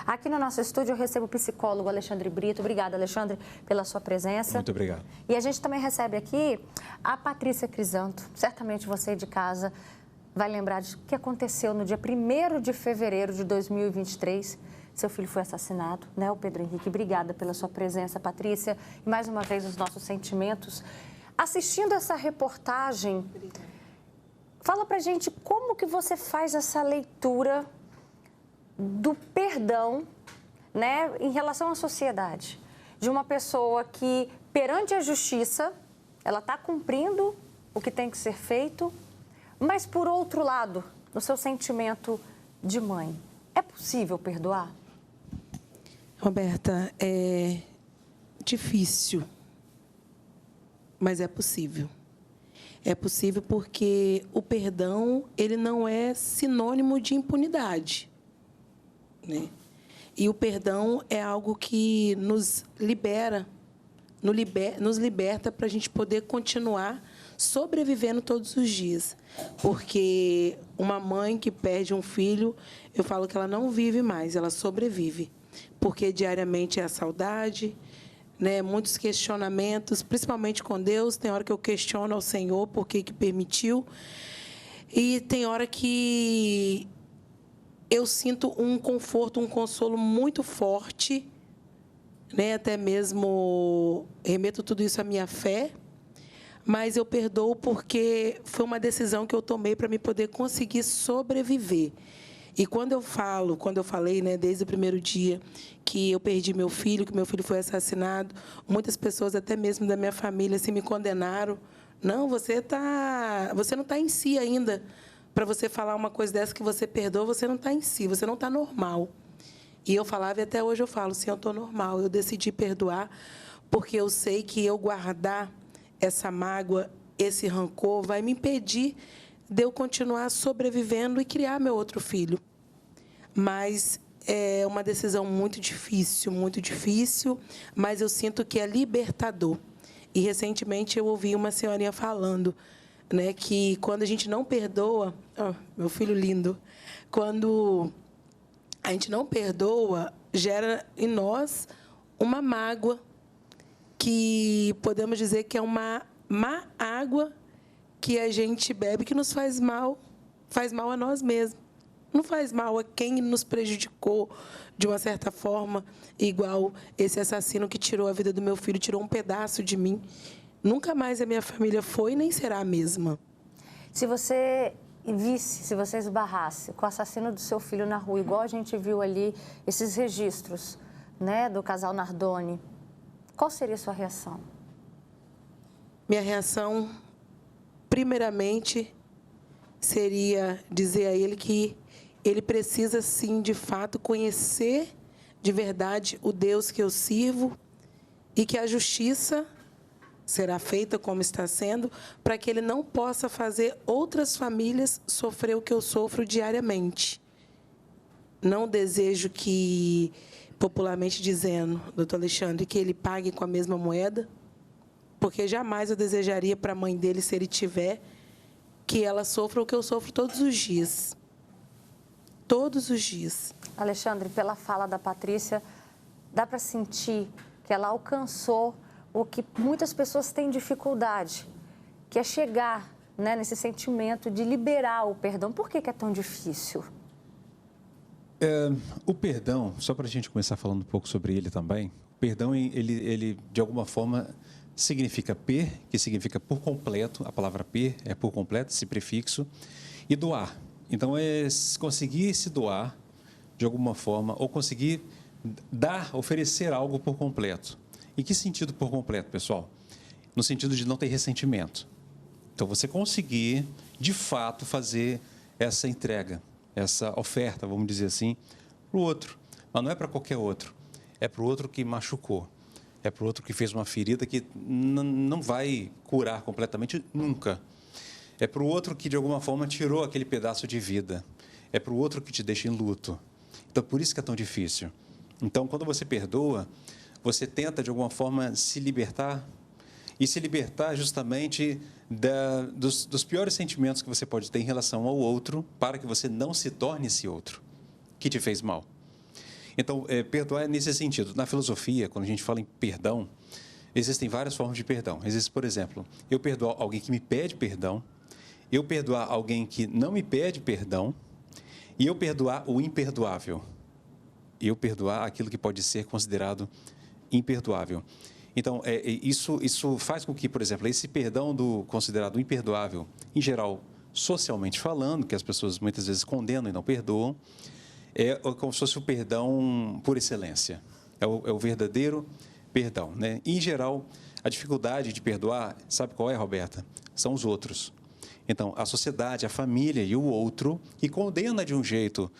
Aqui no nosso estúdio eu recebo o psicólogo Alexandre Brito. Obrigada, Alexandre, pela sua presença. Muito obrigado. E a gente também recebe aqui a Patrícia Crisanto. Certamente você de casa vai lembrar de que aconteceu no dia 1º de fevereiro de 2023. Seu filho foi assassinado, né, o Pedro Henrique? Obrigada pela sua presença, Patrícia. E mais uma vez os nossos sentimentos. Assistindo essa reportagem, fala pra gente como que você faz essa leitura do perdão, né, em relação à sociedade. De uma pessoa que, perante a justiça, ela está cumprindo o que tem que ser feito, mas, por outro lado, no seu sentimento de mãe, é possível perdoar? Roberta, é difícil, mas é possível. É possível porque o perdão, ele não é sinônimo de impunidade, né? E o perdão é algo que nos libera, nos liberta para a gente poder continuar sobrevivendo todos os dias. Porque uma mãe que perde um filho, eu falo que ela não vive mais, ela sobrevive. Porque diariamente é a saudade, né? Muitos questionamentos, principalmente com Deus. Tem hora que eu questiono ao Senhor por que permitiu. E tem hora que eu sinto um conforto, um consolo muito forte, né? Até mesmo remeto tudo isso à minha fé. Mas eu perdoo porque foi uma decisão que eu tomei para me poder conseguir sobreviver. E quando eu falei, né, desde o primeiro dia que eu perdi meu filho, que meu filho foi assassinado, muitas pessoas, até mesmo da minha família, assim, me condenaram. Não, você não está em si ainda. Para você falar uma coisa dessa que você perdoa, você não está em si, você não está normal. E eu falava, e até hoje eu falo, sim, eu estou normal. Eu decidi perdoar porque eu sei que eu guardar essa mágoa, esse rancor, vai me impedir de eu continuar sobrevivendo e criar meu outro filho. Mas é uma decisão muito difícil, mas eu sinto que é libertador. E, recentemente, eu ouvi uma senhorinha falando, né, que quando a gente não perdoa... Oh, meu filho lindo. Quando a gente não perdoa, gera em nós uma mágoa, que podemos dizer que é uma má água que a gente bebe, que nos faz mal a nós mesmos. Não faz mal a quem nos prejudicou de uma certa forma, igual esse assassino que tirou a vida do meu filho, tirou um pedaço de mim. Nunca mais a minha família foi nem será a mesma. Se você visse, se você esbarrasse com o assassino do seu filho na rua, igual a gente viu ali esses registros, né, do casal Nardoni, qual seria a sua reação? Minha reação, primeiramente, seria dizer a ele que ele precisa, sim, de fato, conhecer de verdade o Deus que eu sirvo e que a justiça será feita como está sendo, para que ele não possa fazer outras famílias sofrer o que eu sofro diariamente. Não desejo que, popularmente dizendo, doutor Alexandre, que ele pague com a mesma moeda, porque jamais eu desejaria para a mãe dele, se ele tiver, que ela sofra o que eu sofro todos os dias. Todos os dias. Alexandre, pela fala da Patrícia, dá para sentir que ela alcançou o que muitas pessoas têm dificuldade, que é chegar, né, nesse sentimento de liberar o perdão. Por que é tão difícil? O perdão, só para a gente começar falando um pouco sobre ele também, o perdão, ele de alguma forma significa per, que significa por completo, a palavra per é por completo, esse prefixo, e doar. Então, é conseguir se doar de alguma forma, ou conseguir dar, oferecer algo por completo. Em que sentido por completo, pessoal? No sentido de não ter ressentimento. Então, você conseguir, de fato, fazer essa entrega, essa oferta, vamos dizer assim, para o outro. Mas não é para qualquer outro. É para o outro que machucou. É para o outro que fez uma ferida que não vai curar completamente nunca. É para o outro que, de alguma forma, tirou aquele pedaço de vida. É para o outro que te deixa em luto. Então, por isso que é tão difícil. Então, quando você perdoa, você tenta, de alguma forma, se libertar e se libertar justamente dos piores sentimentos que você pode ter em relação ao outro, para que você não se torne esse outro que te fez mal. Então, perdoar é nesse sentido. Na filosofia, quando a gente fala em perdão, existem várias formas de perdão. Existe, por exemplo, eu perdoar alguém que me pede perdão, eu perdoar alguém que não me pede perdão e eu perdoar o imperdoável. Eu perdoar aquilo que pode ser considerado imperdoável. Então, isso faz com que, por exemplo, esse perdão do considerado imperdoável, em geral, socialmente falando, que as pessoas muitas vezes condenam e não perdoam, é como se fosse o perdão por excelência. É o verdadeiro perdão, né? E, em geral, a dificuldade de perdoar, sabe qual é, Roberta? São os outros. Então, a sociedade, a família e o outro, que condena de um jeito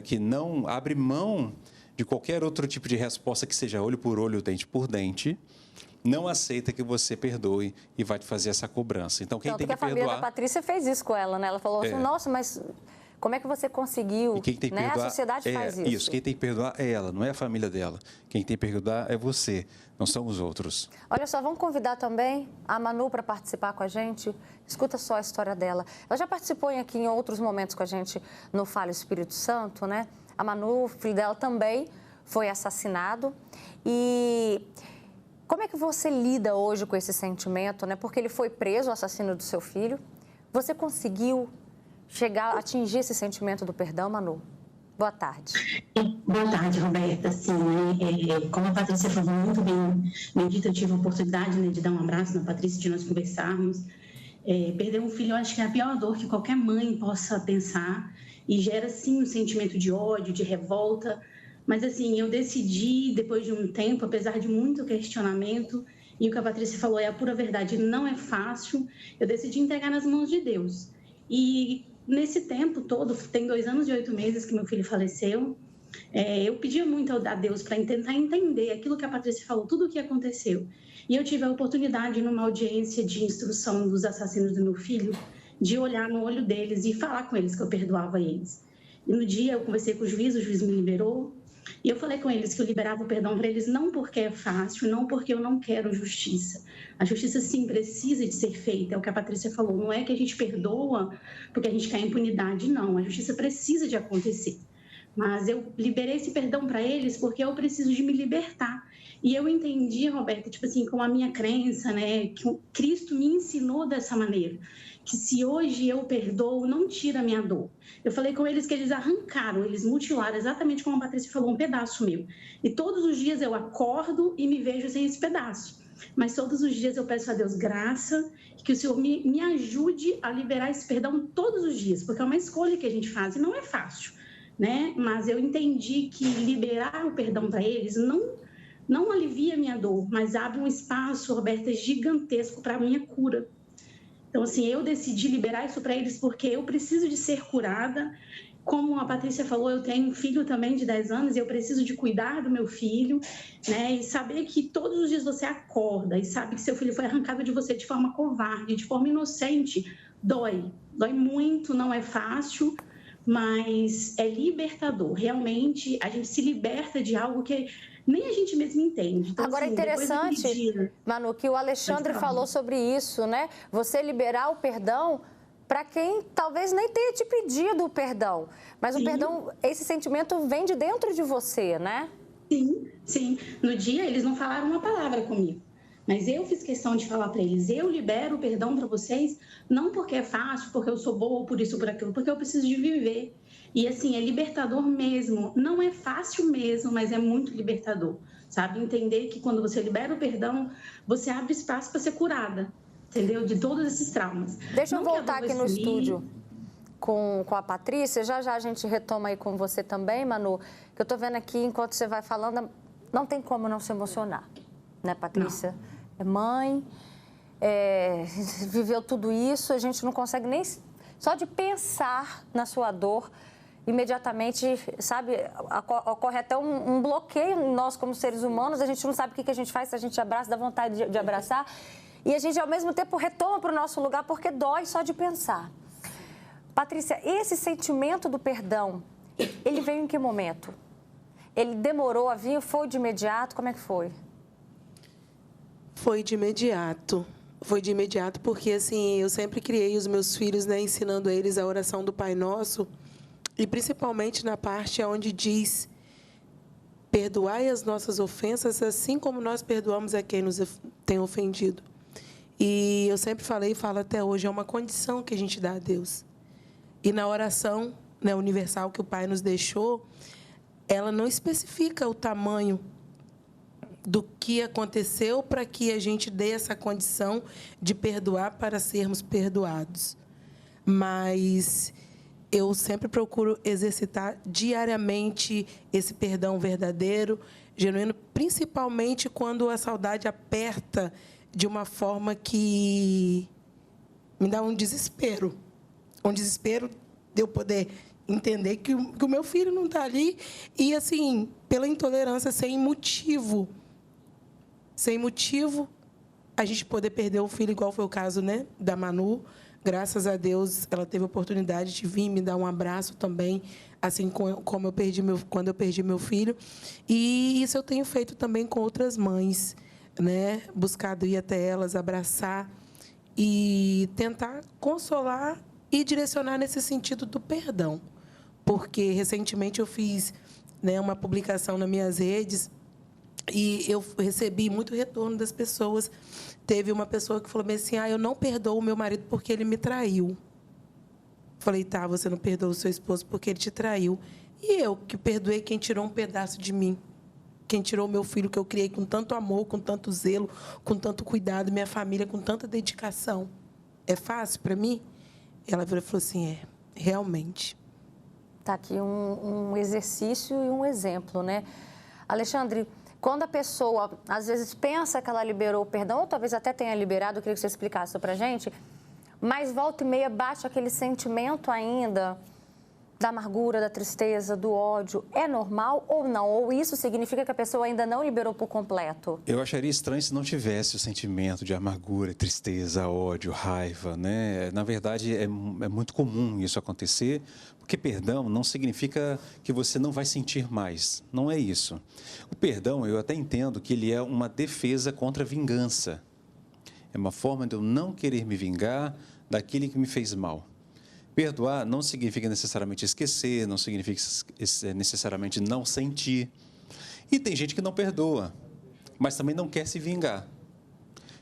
que não abre mão de qualquer outro tipo de resposta que seja olho por olho, dente por dente, não aceita que você perdoe e vai te fazer essa cobrança. Então, quem tem que perdoar... a família da Patrícia fez isso com ela, né? Ela falou assim, nossa, mas como é que você conseguiu? E quem tem que perdoar, a sociedade faz isso. Isso, quem tem que perdoar é ela, não é a família dela. Quem tem que perdoar é você, não são os outros. Olha só, vamos convidar também a Manu para participar com a gente. Escuta só a história dela. Ela já participou aqui em outros momentos com a gente no Fala Espírito Santo, né? A Manu, o filho dela, também foi assassinado. E como é que você lida hoje com esse sentimento, né? Porque ele foi preso, o assassino do seu filho. Você conseguiu chegar a atingir esse sentimento do perdão, Manu? Boa tarde. Boa tarde, Roberta. Sim, como a Patrícia falou muito bem dito, eu tive a oportunidade, né, de dar um abraço na Patrícia, de nós conversarmos. Perder um filho, eu acho que é a pior dor que qualquer mãe possa pensar e gera, sim, um sentimento de ódio, de revolta. Mas, assim, eu decidi, depois de um tempo, apesar de muito questionamento, e o que a Patrícia falou é a pura verdade, não é fácil, eu decidi entregar nas mãos de Deus. E nesse tempo todo, tem 2 anos e 8 meses que meu filho faleceu, eu pedia muito a Deus para tentar entender aquilo que a Patrícia falou, tudo o que aconteceu. E eu tive a oportunidade, numa audiência de instrução dos assassinos do meu filho, de olhar no olho deles e falar com eles que eu perdoava eles. E no dia eu conversei com o juiz me liberou, e eu falei com eles que eu liberava o perdão para eles não porque é fácil, não porque eu não quero justiça. A justiça, sim, precisa de ser feita, é o que a Patrícia falou. Não é que a gente perdoa porque a gente quer impunidade, não. A justiça precisa de acontecer. Mas eu liberei esse perdão para eles porque eu preciso de me libertar. E eu entendi, Roberta, tipo assim, com a minha crença, né, que Cristo me ensinou dessa maneira, que se hoje eu perdoo, não tira a minha dor. Eu falei com eles que eles arrancaram, eles mutilaram, exatamente como a Patrícia falou, um pedaço meu. E todos os dias eu acordo e me vejo sem esse pedaço. Mas todos os dias eu peço a Deus graça, que o Senhor me ajude a liberar esse perdão todos os dias, porque é uma escolha que a gente faz e não é fácil, né? Mas eu entendi que liberar o perdão para eles não alivia a minha dor, mas abre um espaço, Roberta, gigantesco para a minha cura. Então, assim, eu decidi liberar isso para eles porque eu preciso de ser curada. Como a Patrícia falou, eu tenho um filho também de 10 anos e eu preciso de cuidar do meu filho, né? E saber que todos os dias você acorda e sabe que seu filho foi arrancado de você de forma covarde, de forma inocente, dói. Dói muito, não é fácil, mas é libertador. Realmente, a gente se liberta de algo que nem a gente mesmo entende. Então, agora, assim, é interessante, Manu, que o Alexandre falou sobre isso, né? Você liberar o perdão para quem talvez nem tenha te pedido o perdão. Mas o perdão, esse sentimento vem de dentro de você, né? Sim, sim. No dia, eles não falaram uma palavra comigo. Mas eu fiz questão de falar para eles, eu libero o perdão para vocês, não porque é fácil, porque eu sou boa, ou por isso ou por aquilo, porque eu preciso de viver. E assim, é libertador mesmo. Não é fácil mesmo, mas é muito libertador, sabe? Entender que quando você libera o perdão, você abre espaço para ser curada, entendeu? De todos esses traumas. Deixa eu voltar aqui no estúdio com a Patrícia. Já já a gente retoma aí com você também, Manu. Que eu tô vendo aqui, enquanto você vai falando, não tem como não se emocionar, né, Patrícia? Não. É mãe, viveu tudo isso, a gente não consegue nem... Só de pensar na sua dor, imediatamente, sabe, ocorre até um bloqueio em nós como seres humanos, a gente não sabe o que a gente faz, se a gente abraça, dá vontade de abraçar, e a gente, ao mesmo tempo, retoma para o nosso lugar, porque dói só de pensar. Patrícia, esse sentimento do perdão, ele veio em que momento? Ele demorou a vir, foi de imediato, como é que foi? Foi de imediato. Foi de imediato porque, assim, eu sempre criei os meus filhos, né, ensinando a eles a oração do Pai Nosso, e principalmente na parte onde diz perdoai as nossas ofensas, assim como nós perdoamos a quem nos tem ofendido. E eu sempre falei e falo até hoje, é uma condição que a gente dá a Deus. E na oração, né, universal que o Pai nos deixou, ela não especifica o tamanho do que aconteceu para que a gente dê essa condição de perdoar para sermos perdoados. Mas eu sempre procuro exercitar diariamente esse perdão verdadeiro, genuíno, principalmente quando a saudade aperta de uma forma que me dá um desespero. Um desespero de eu poder entender que o meu filho não está ali e, assim, pela intolerância, sem motivo, a gente poder perder o filho, igual foi o caso, né, da Manu. Graças a Deus, ela teve a oportunidade de vir me dar um abraço também, assim como quando eu perdi meu filho. E isso eu tenho feito também com outras mães, né? Buscado ir até elas, abraçar e tentar consolar e direcionar nesse sentido do perdão. Porque recentemente eu fiz, né, uma publicação nas minhas redes e eu recebi muito retorno das pessoas. Teve uma pessoa que falou assim, eu não perdoo o meu marido porque ele me traiu. Falei, tá, você não perdoa o seu esposo porque ele te traiu. E eu que perdoei quem tirou um pedaço de mim. Quem tirou o meu filho que eu criei com tanto amor, com tanto zelo, com tanto cuidado, minha família com tanta dedicação. É fácil para mim? Ela virou e falou assim, realmente. Está aqui um exercício e um exemplo, né? Alexandre, quando a pessoa, às vezes, pensa que ela liberou o perdão, ou talvez até tenha liberado, eu queria que você explicasse isso para a gente, mas volta e meia bate aquele sentimento ainda da amargura, da tristeza, do ódio. É normal ou não? Ou isso significa que a pessoa ainda não liberou por completo? Eu acharia estranho se não tivesse o sentimento de amargura, tristeza, ódio, raiva, né? Na verdade, é muito comum isso acontecer, porque perdão não significa que você não vai sentir mais. Não é isso. O perdão, eu até entendo que ele é uma defesa contra a vingança. É uma forma de eu não querer me vingar daquele que me fez mal. Perdoar não significa necessariamente esquecer, não significa necessariamente não sentir. E tem gente que não perdoa, mas também não quer se vingar.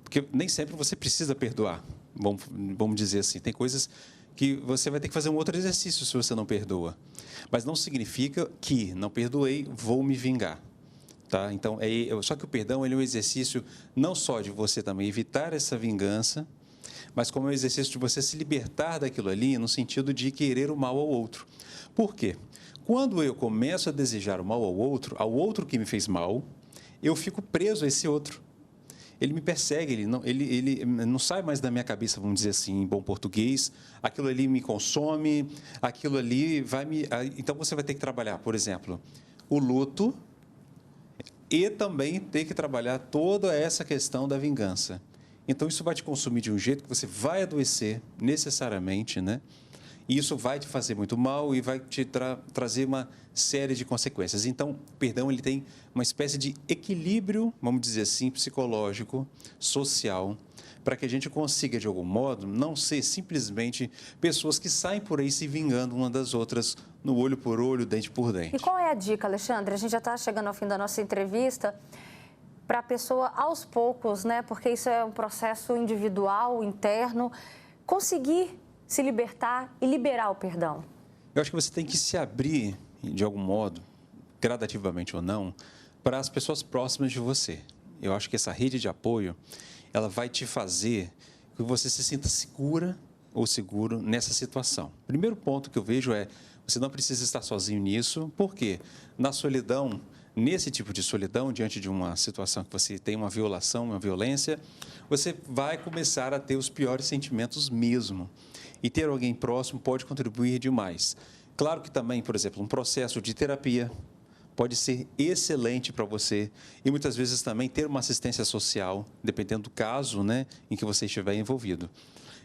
Porque nem sempre você precisa perdoar, vamos dizer assim. Tem coisas que você vai ter que fazer um outro exercício se você não perdoa. Mas não significa que não perdoei, vou me vingar. Tá? Então, só que o perdão ele é um exercício não só de você também evitar essa vingança, mas como é um exercício de você se libertar daquilo ali no sentido de querer o mal ao outro. Por quê? Quando eu começo a desejar o mal ao outro que me fez mal, eu fico preso a esse outro. Ele me persegue, ele não sai mais da minha cabeça, vamos dizer assim, em bom português. Aquilo ali me consome, aquilo ali vai me... Então, você vai ter que trabalhar, por exemplo, o luto e também ter que trabalhar toda essa questão da vingança. Então, isso vai te consumir de um jeito que você vai adoecer necessariamente, né? E isso vai te fazer muito mal e vai te trazer uma série de consequências. Então, o perdão ele tem uma espécie de equilíbrio, vamos dizer assim, psicológico, social, para que a gente consiga, de algum modo, não ser simplesmente pessoas que saem por aí se vingando uma das outras, no olho por olho, dente por dente. E qual é a dica, Alexandre? A gente já está chegando ao fim da nossa entrevista. Para a pessoa, aos poucos, né? Porque isso é um processo individual, interno, conseguir se libertar e liberar o perdão. Eu acho que você tem que se abrir, de algum modo, gradativamente ou não, para as pessoas próximas de você. Eu acho que essa rede de apoio, ela vai te fazer que você se sinta segura ou seguro nessa situação. O primeiro ponto que eu vejo é, você não precisa estar sozinho nisso, porque na solidão, nesse tipo de solidão, diante de uma situação que você tem uma violação, uma violência, você vai começar a ter os piores sentimentos mesmo. E ter alguém próximo pode contribuir demais. Claro que também, por exemplo, um processo de terapia pode ser excelente para você e muitas vezes também ter uma assistência social, dependendo do caso, né, em que você estiver envolvido.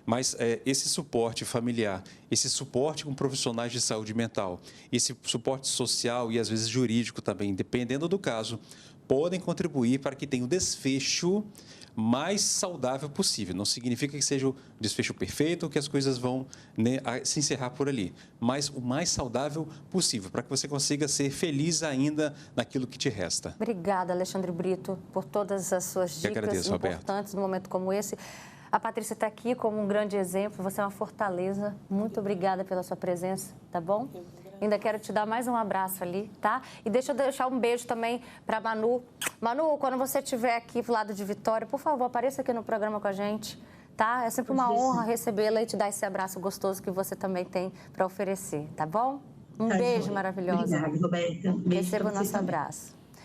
Mas esse suporte familiar, esse suporte com profissionais de saúde mental, esse suporte social e às vezes jurídico também, dependendo do caso, podem contribuir para que tenha um desfecho mais saudável possível. Não significa que seja o desfecho perfeito ou que as coisas vão, né, se encerrar por ali, mas o mais saudável possível, para que você consiga ser feliz ainda naquilo que te resta. Obrigada, Alexandre Brito, por todas as suas dicas agradeço, importantes num momento como esse. A Patrícia está aqui como um grande exemplo, você é uma fortaleza. Muito obrigada pela sua presença, tá bom? Ainda quero te dar mais um abraço ali, tá? E deixa eu deixar um beijo também para Manu. Manu, quando você estiver aqui do lado de Vitória, por favor, apareça aqui no programa com a gente, tá? É sempre uma honra recebê-la e te dar esse abraço gostoso que você também tem para oferecer, tá bom? Um beijo maravilhoso. Obrigada, Roberta. Receba o nosso abraço.